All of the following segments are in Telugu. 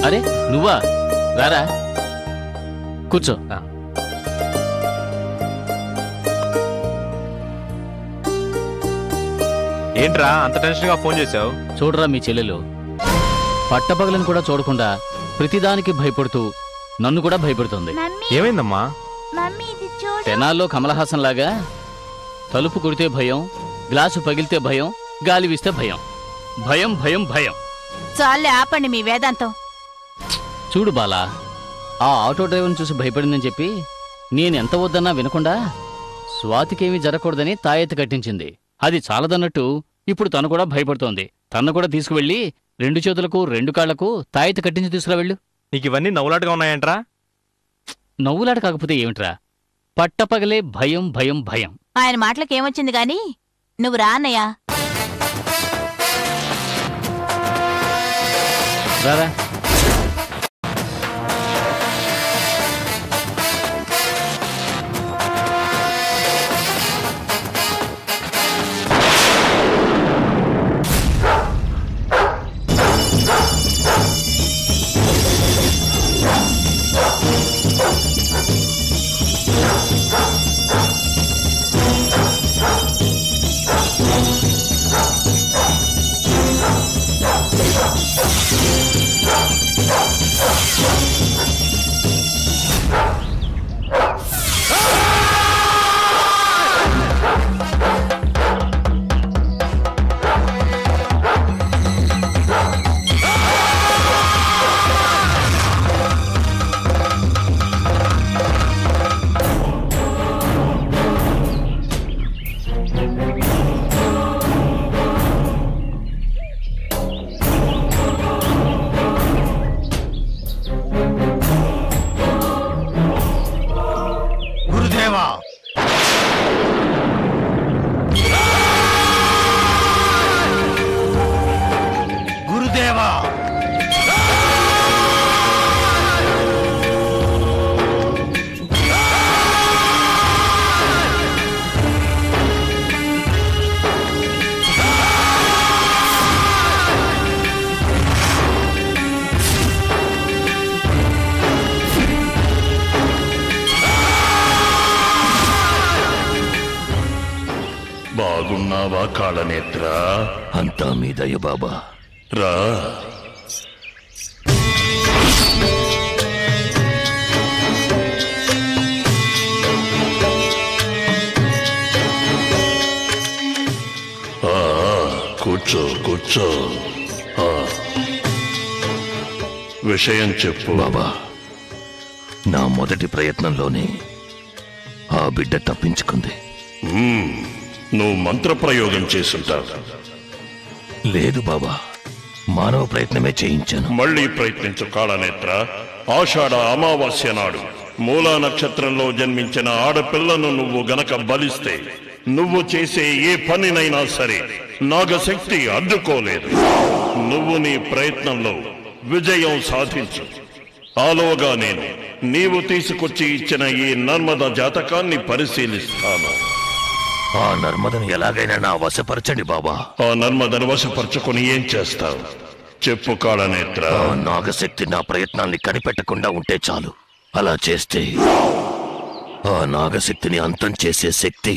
అరే నువ్వా? రారా కూర్చో. ఏంట్రా అంత టెన్షన్ గా ఫోన్ చేశావు? చూడరా మీ చెల్లెలు పట్టపగలను కూడా చూడకుండా ప్రతిదానికి భయపడుతూ నన్ను కూడా భయపడుతుంది. ఏమైందమ్మా? తెనాల్లో కమలహాసన్ లాగా తలుపు కొడితే భయం, గ్లాసు పగిలితే భయం, గాలి వీస్తే భయం, భయం భయం భయం. చాలే ఆపండి మీ వేదాంతం. చూడు బాలా, ఆ ఆటో డ్రైవర్ని చూసి భయపడిందని చెప్పి నేనెంత వద్దన్నా వినకుండా స్వాతికేమీ జరగకూడదని తాయెత్తి కట్టించింది. అది చాలదన్నట్టు ఇప్పుడు తను కూడా భయపడుతోంది. తను కూడా తీసుకువెళ్ళి 2 చేతులకు 2 కాళ్లకు తాయెత్తి కట్టించి తీసుకురా వెళ్ళు. నీకు ఇవన్నీ నవ్వులాటగా ఉన్నాయంట్రా? నవ్వులాట కాకపోతే ఏమిట్రా, పట్టపగలే భయం భయం భయం. ఆయన మాటలకేమొచ్చింది గాని నువ్వు రా అన్నయ్యా. రారా. బాగున్నావా కాళనేత్ర? అంతా మీ దయ బాబా. రా. కూర్చో కూర్చో. విషయం చెప్పు బాబా. నా మొదటి ప్రయత్నంలోనే ఆ బిడ్డ తప్పించుకుంది. నువ్వు మంత్రప్రయోగం చేసుంటావు. లేదు బాబా, మానవ ప్రయత్నమే చేయించాను. మళ్ళీ ప్రయత్నించు కాళనేత్ర. ఆషాఢ అమావాస్య నాడు మూలా నక్షత్రంలో జన్మించిన ఆడపిల్లను నువ్వు గనక బలిస్తే నువ్వు చేసే ఏ పనినైనా సరే నాగశక్తి అడ్డుకోలేదు. నువ్వు నీ ప్రయత్నంలో విజయం సాధించు. ఆలోగా నేను నీవు తీసుకొచ్చి ఇచ్చిన ఈ నర్మద జాతకాన్ని పరిశీలిస్తాను. ఆ నర్మదను ఎలాగైనా నా వశపరచండి బాబా. ఆ నర్మదను వశపరచుకుని ఏం చేస్తావు చెప్పు కాళనేత్ర. ఆ నాగశక్తి నా ప్రయత్నాన్ని కనిపెట్టకుండా ఉంటే చాలు. అలా చేస్తే ఆ నాగశక్తిని అంతం చేసే శక్తి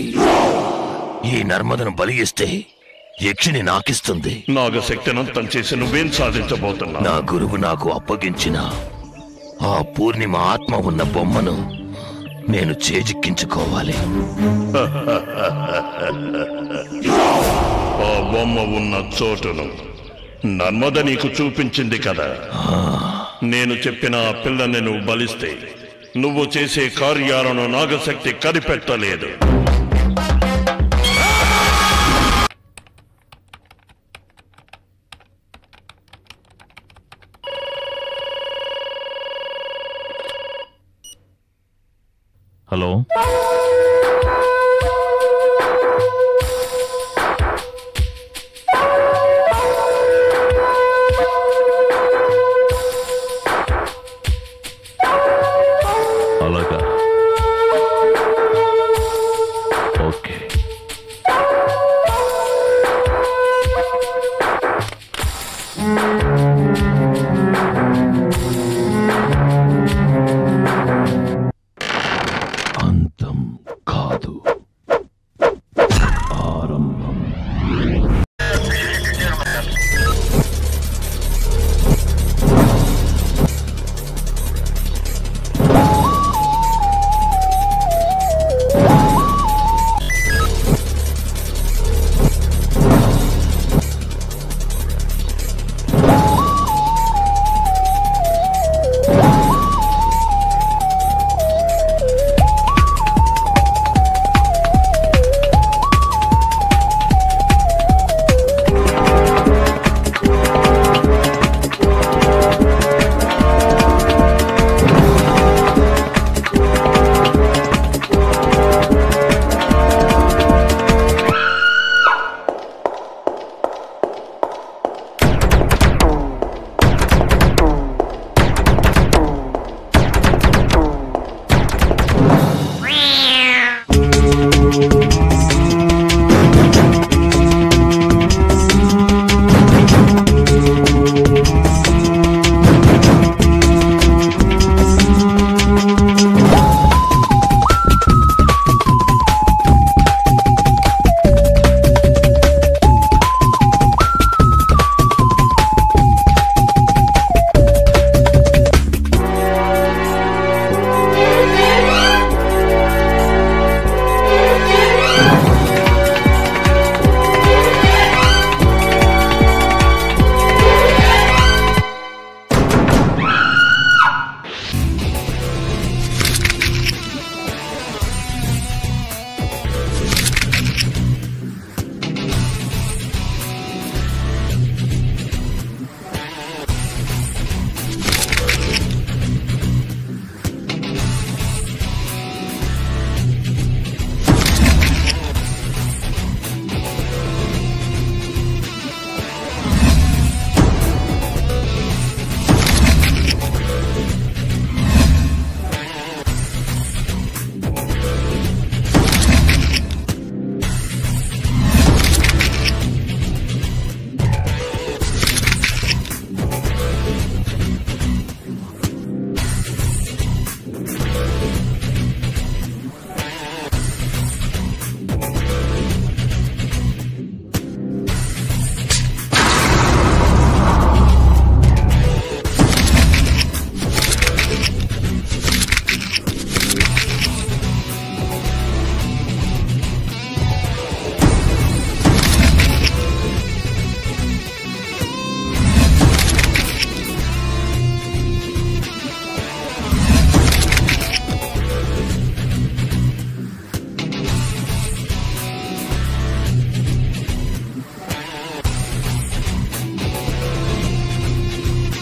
ఈ నర్మదను బలి ఇస్తే యక్షిని నాకిస్తుంది. నాగశక్తిని అంతం చేసి నువ్వేం సాధించబోతున్నావు? నా గురువు నాకు అప్పగించిన ఆ పూర్ణిమ ఆత్మ ఉన్న బొమ్మను నేను చేజిక్కించుకోవాలి. ఆ బొమ్మ ఉన్న చోటును నర్మద నీకు చూపించింది కదా. నేను చెప్పిన ఆ పిల్లని నువ్వు బలిస్తే నువ్వు చేసే కార్యాలను నాగశక్తి కనిపెట్టలేదు. హలో